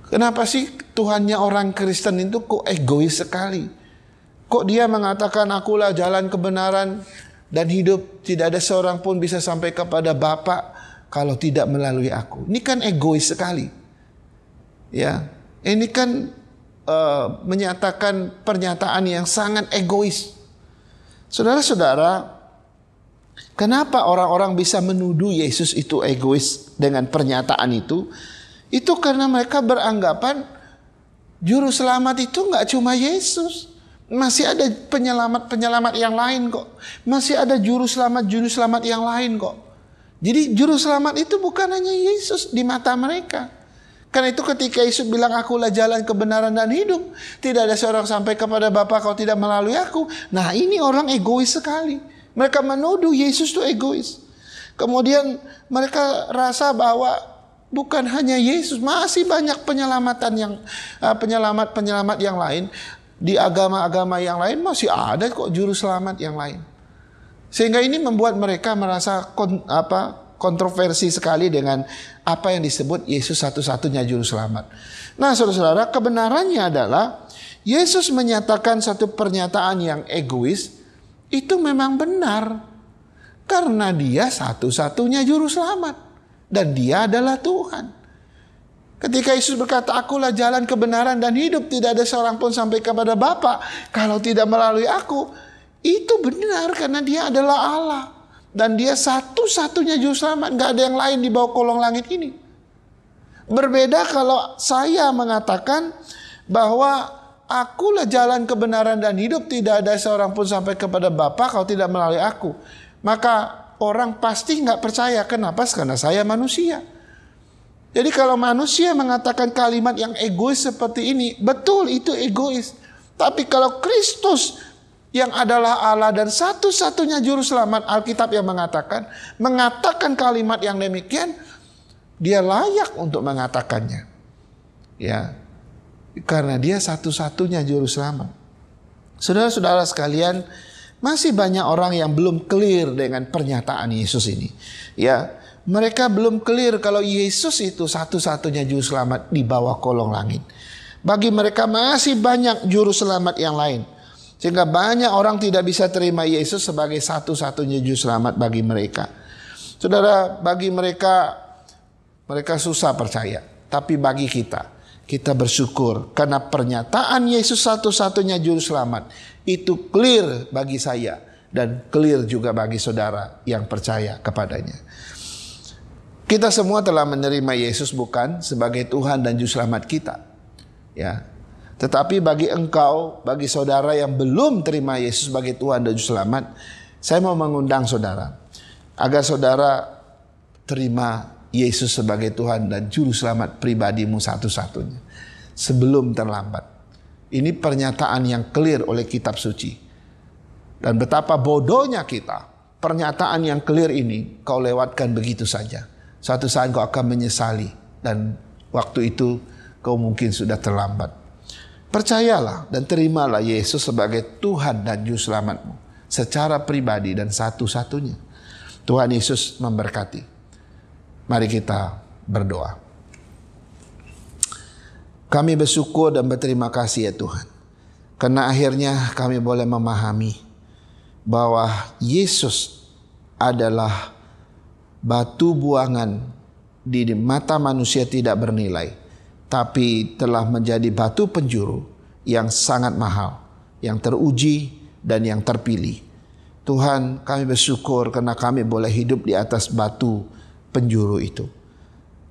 Kenapa sih Tuhannya orang Kristen itu kok egois sekali? Kok dia mengatakan akulah jalan kebenaran dan hidup, tidak ada seorang pun bisa sampai kepada Bapa kalau tidak melalui aku. Ini kan egois sekali. Ya, ini kan menyatakan pernyataan yang sangat egois. Saudara-saudara, kenapa orang-orang bisa menuduh Yesus itu egois dengan pernyataan itu? Itu karena mereka beranggapan juru selamat itu nggak cuma Yesus. Masih ada penyelamat-penyelamat yang lain kok. Masih ada juru selamat yang lain kok. Jadi juru selamat itu bukan hanya Yesus di mata mereka. Karena itu ketika Yesus bilang akulah jalan kebenaran dan hidup, tidak ada seorang sampai kepada Bapa kalau tidak melalui aku. Nah, ini orang egois sekali. Mereka menuduh Yesus itu egois. Kemudian mereka rasa bahwa bukan hanya Yesus, masih banyak penyelamat yang lain. Di agama-agama yang lain masih ada kok juru selamat yang lain. Sehingga ini membuat mereka merasa kontroversi sekali dengan apa yang disebut Yesus satu-satunya juru selamat. Nah, saudara-saudara, kebenarannya adalah Yesus menyatakan satu pernyataan yang egois itu memang benar. Karena dia satu-satunya juru selamat. Dan dia adalah Tuhan. Ketika Yesus berkata, akulah jalan kebenaran dan hidup, tidak ada seorang pun sampai kepada Bapa kalau tidak melalui aku. Itu benar karena dia adalah Allah. Dan dia satu-satunya juru selamat. Gak ada yang lain di bawah kolong langit ini. Berbeda kalau saya mengatakan bahwa akulah jalan kebenaran dan hidup, tidak ada seorang pun sampai kepada Bapa kalau tidak melalui aku. Maka orang pasti gak percaya. Kenapa? Karena saya manusia. Jadi kalau manusia mengatakan kalimat yang egois seperti ini, betul itu egois. Tapi kalau Kristus yang adalah Allah dan satu-satunya juru selamat, Alkitab yang mengatakan kalimat yang demikian, dia layak untuk mengatakannya. Ya. Karena dia satu-satunya juru selamat. Saudara-saudara sekalian, masih banyak orang yang belum clear dengan pernyataan Yesus ini. Ya. Mereka belum clear kalau Yesus itu satu-satunya juru selamat di bawah kolong langit. Bagi mereka masih banyak juru selamat yang lain. Sehingga banyak orang tidak bisa terima Yesus sebagai satu-satunya juru selamat bagi mereka. Saudara, bagi mereka susah percaya. Tapi bagi kita bersyukur karena pernyataan Yesus satu-satunya juru selamat itu clear bagi saya dan clear juga bagi saudara yang percaya kepadanya. Kita semua telah menerima Yesus bukan sebagai Tuhan dan Juru Selamat kita. Ya. Tetapi bagi engkau, bagi saudara yang belum terima Yesus sebagai Tuhan dan Juru Selamat, saya mau mengundang saudara agar saudara terima Yesus sebagai Tuhan dan Juru Selamat pribadimu satu-satunya sebelum terlambat. Ini pernyataan yang clear oleh kitab suci. Dan betapa bodohnya kita, pernyataan yang clear ini kau lewatkan begitu saja. Suatu saat kau akan menyesali dan waktu itu kau mungkin sudah terlambat. Percayalah dan terimalah Yesus sebagai Tuhan dan Juru Selamatmu secara pribadi dan satu-satunya. Tuhan Yesus memberkati. Mari kita berdoa. Kami bersyukur dan berterima kasih ya Tuhan. Karena akhirnya kami boleh memahami bahwa Yesus adalah batu buangan di mata manusia tidak bernilai, tapi telah menjadi batu penjuru yang sangat mahal, yang teruji dan yang terpilih. Tuhan, kami bersyukur karena kami boleh hidup di atas batu penjuru itu.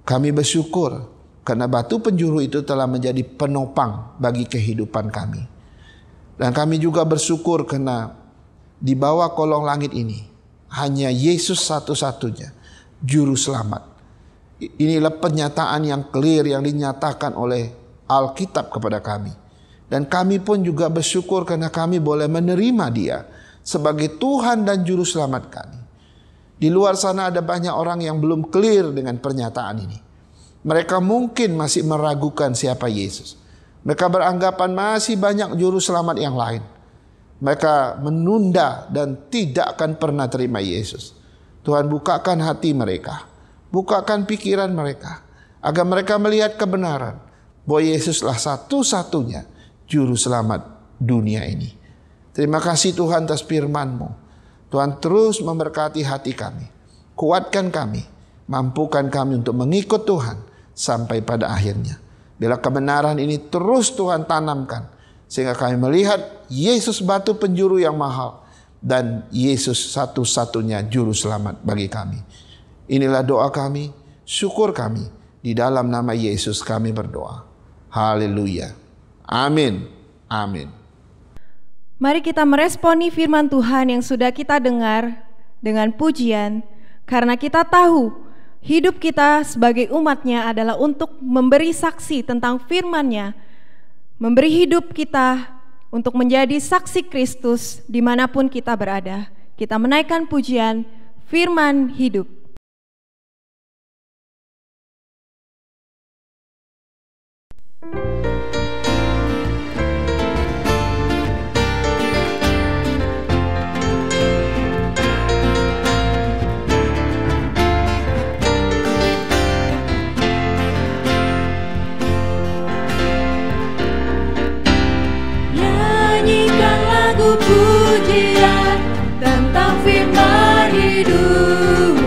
Kami bersyukur karena batu penjuru itu telah menjadi penopang bagi kehidupan kami. Dan kami juga bersyukur karena di bawah kolong langit ini hanya Yesus satu-satunya juru selamat. Inilah pernyataan yang clear yang dinyatakan oleh Alkitab kepada kami. Dan kami pun juga bersyukur karena kami boleh menerima Dia sebagai Tuhan dan juru selamat kami. Di luar sana ada banyak orang yang belum clear dengan pernyataan ini. Mereka mungkin masih meragukan siapa Yesus. Mereka beranggapan masih banyak juru selamat yang lain. Mereka menunda dan tidak akan pernah terima Yesus. Tuhan bukakan hati mereka, bukakan pikiran mereka, agar mereka melihat kebenaran bahwa Yesuslah satu-satunya juru selamat dunia ini. Terima kasih Tuhan atas firman-Mu. Tuhan terus memberkati hati kami, kuatkan kami, mampukan kami untuk mengikut Tuhan sampai pada akhirnya. Bila kebenaran ini terus Tuhan tanamkan, sehingga kami melihat Yesus batu penjuru yang mahal dan Yesus satu-satunya juru selamat bagi kami. Inilah doa kami, syukur kami. Di dalam nama Yesus kami berdoa. Haleluya. Amin. Amin. Mari kita meresponi firman Tuhan yang sudah kita dengar dengan pujian, karena kita tahu hidup kita sebagai umatnya adalah untuk memberi saksi tentang firman-Nya, memberi hidup kita untuk menjadi saksi Kristus dimanapun kita berada. Kita menaikkan pujian firman hidup. Pujian tentang firman hidup,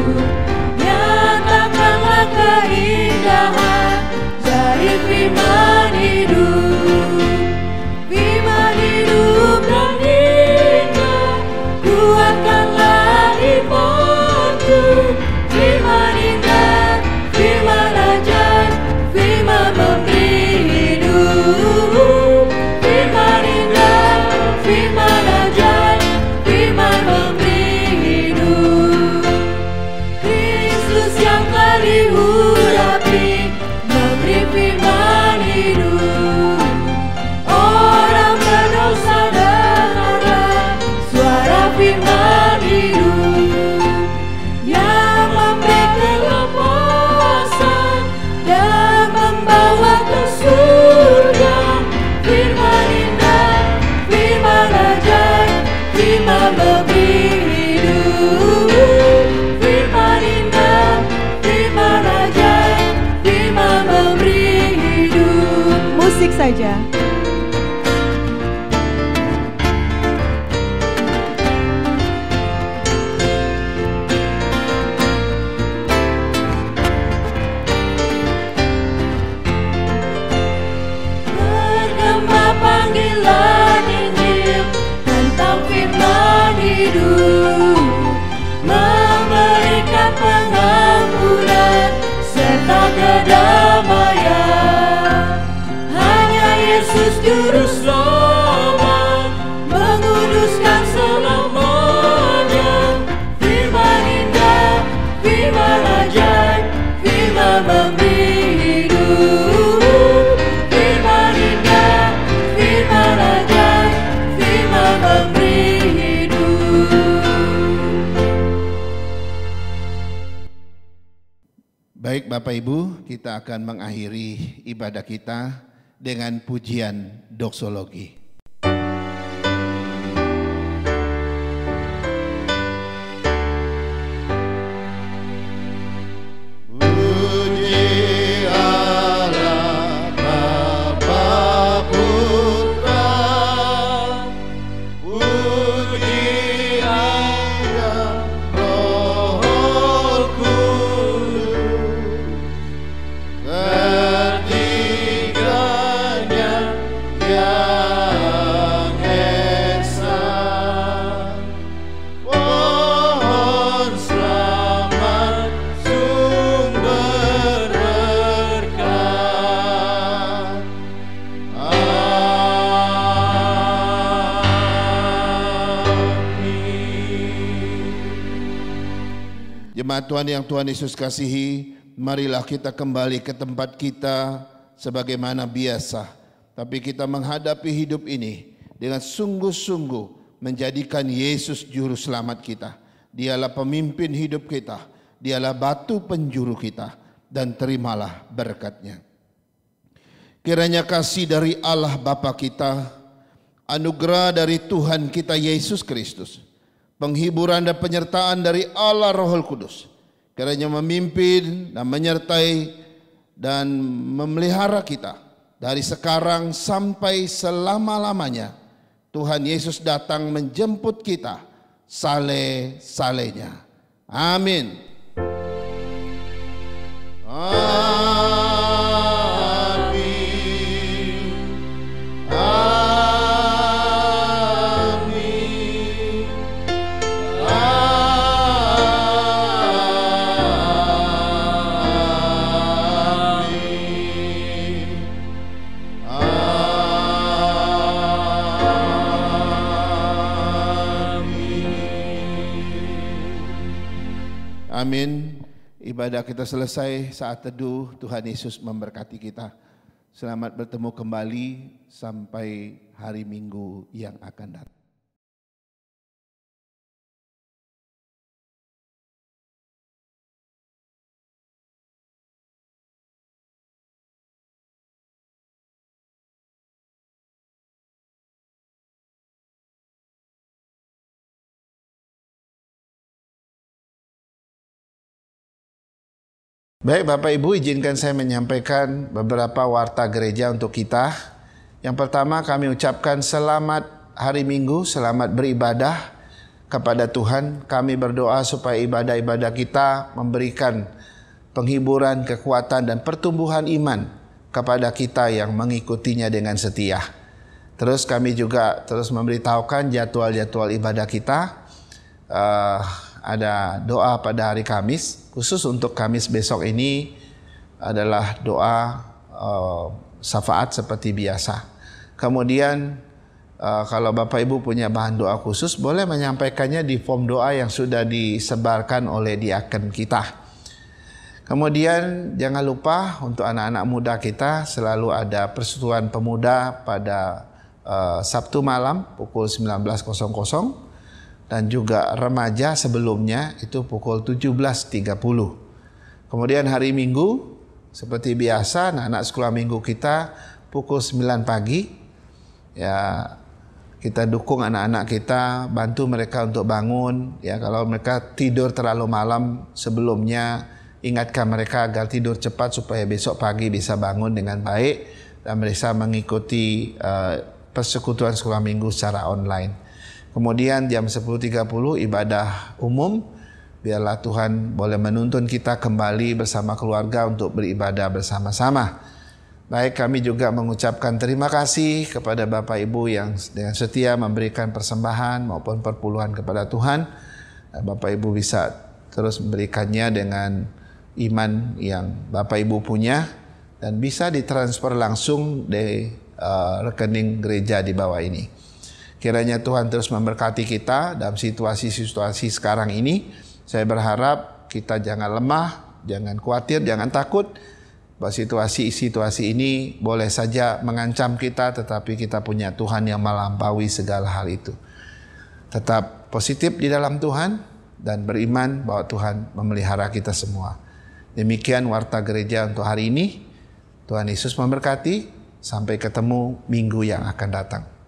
nyatakanlah keindahan dari firman hidup. Firman hidup dan indah, kuatkanlah imanku. Firman indah, firman ajaib, firman memberi hidup. Firman indah, firman ajaib, firman memberi hidup. Kristus yang telah diurapi, memberi firman hidup. Orang berdosa dengarlah suara firman hidup, yang memberi kelepasan dan membawa ke surga. Firman indah, firman ajaib, firman memberi hidup. Firman indah, firman ajaib, firman memberi hidup. Musik saja. Bergema panggilan Injil tentang firman hidup, memberikan pengampunan serta kedamaian. Hanya Yesus juru selamat, menguduskan selamanya. Firman indah, firman ajaib, firman memberi hidup. Firman indah, firman ajaib, firman memberi hidup. Baik Bapak Ibu, kita akan mengakhiri ibadah kita dengan pujian doksologi. Puji Allah Bapa Putra, puji Allah Roh Kudus, ketiganya yang esa. Pohon selamat, sumber berkat. Amin. Jemaat Tuhan yang Tuhan Yesus kasihi, marilah kita kembali ke tempat kita sebagaimana biasa. Tapi kita menghadapi hidup ini dengan sungguh-sungguh menjadikan Yesus juru selamat kita. Dialah pemimpin hidup kita, dialah batu penjuru kita, dan terimalah berkat-Nya. Kiranya kasih dari Allah Bapa kita, anugerah dari Tuhan kita Yesus Kristus, penghiburan dan penyertaan dari Allah Rohul Kudus. Kiranya memimpin dan menyertai dan memelihara kita dari sekarang sampai selama-lamanya. Tuhan Yesus datang menjemput kita saleh-salehnya. Amin. Amin. Ibadah kita selesai, saat teduh. Tuhan Yesus memberkati kita. Selamat bertemu kembali sampai hari Minggu yang akan datang. Baik Bapak Ibu, izinkan saya menyampaikan beberapa warta gereja untuk kita. Yang pertama, kami ucapkan selamat hari Minggu, selamat beribadah kepada Tuhan. Kami berdoa supaya ibadah-ibadah kita memberikan penghiburan, kekuatan dan pertumbuhan iman kepada kita yang mengikutinya dengan setia. Terus kami juga terus memberitahukan jadwal-jadwal ibadah kita. Ada doa pada hari Kamis, khusus untuk Kamis besok ini adalah doa syafaat seperti biasa. Kemudian kalau Bapak Ibu punya bahan doa khusus, boleh menyampaikannya di form doa yang sudah disebarkan oleh diaken kita. Kemudian jangan lupa untuk anak-anak muda kita selalu ada persekutuan pemuda pada Sabtu malam pukul 19.00. Dan juga remaja sebelumnya itu pukul 17.30. Kemudian hari Minggu seperti biasa anak-anak sekolah minggu kita pukul 9 pagi. Ya, kita dukung anak-anak kita, bantu mereka untuk bangun. Ya, kalau mereka tidur terlalu malam sebelumnya, ingatkan mereka agar tidur cepat supaya besok pagi bisa bangun dengan baik dan bisa mengikuti persekutuan sekolah minggu secara online. Kemudian jam 10.30 ibadah umum. Biarlah Tuhan boleh menuntun kita kembali bersama keluarga untuk beribadah bersama-sama. Baik, kami juga mengucapkan terima kasih kepada Bapak Ibu yang dengan setia memberikan persembahan maupun perpuluhan kepada Tuhan. Bapak Ibu bisa terus memberikannya dengan iman yang Bapak Ibu punya dan bisa ditransfer langsung di rekening gereja di bawah ini. Kiranya Tuhan terus memberkati kita dalam situasi-situasi sekarang ini. Saya berharap kita jangan lemah, jangan khawatir, jangan takut. Bahwa situasi-situasi ini boleh saja mengancam kita, tetapi kita punya Tuhan yang melampaui segala hal itu. Tetap positif di dalam Tuhan dan beriman bahwa Tuhan memelihara kita semua. Demikian warta gereja untuk hari ini. Tuhan Yesus memberkati. Sampai ketemu minggu yang akan datang.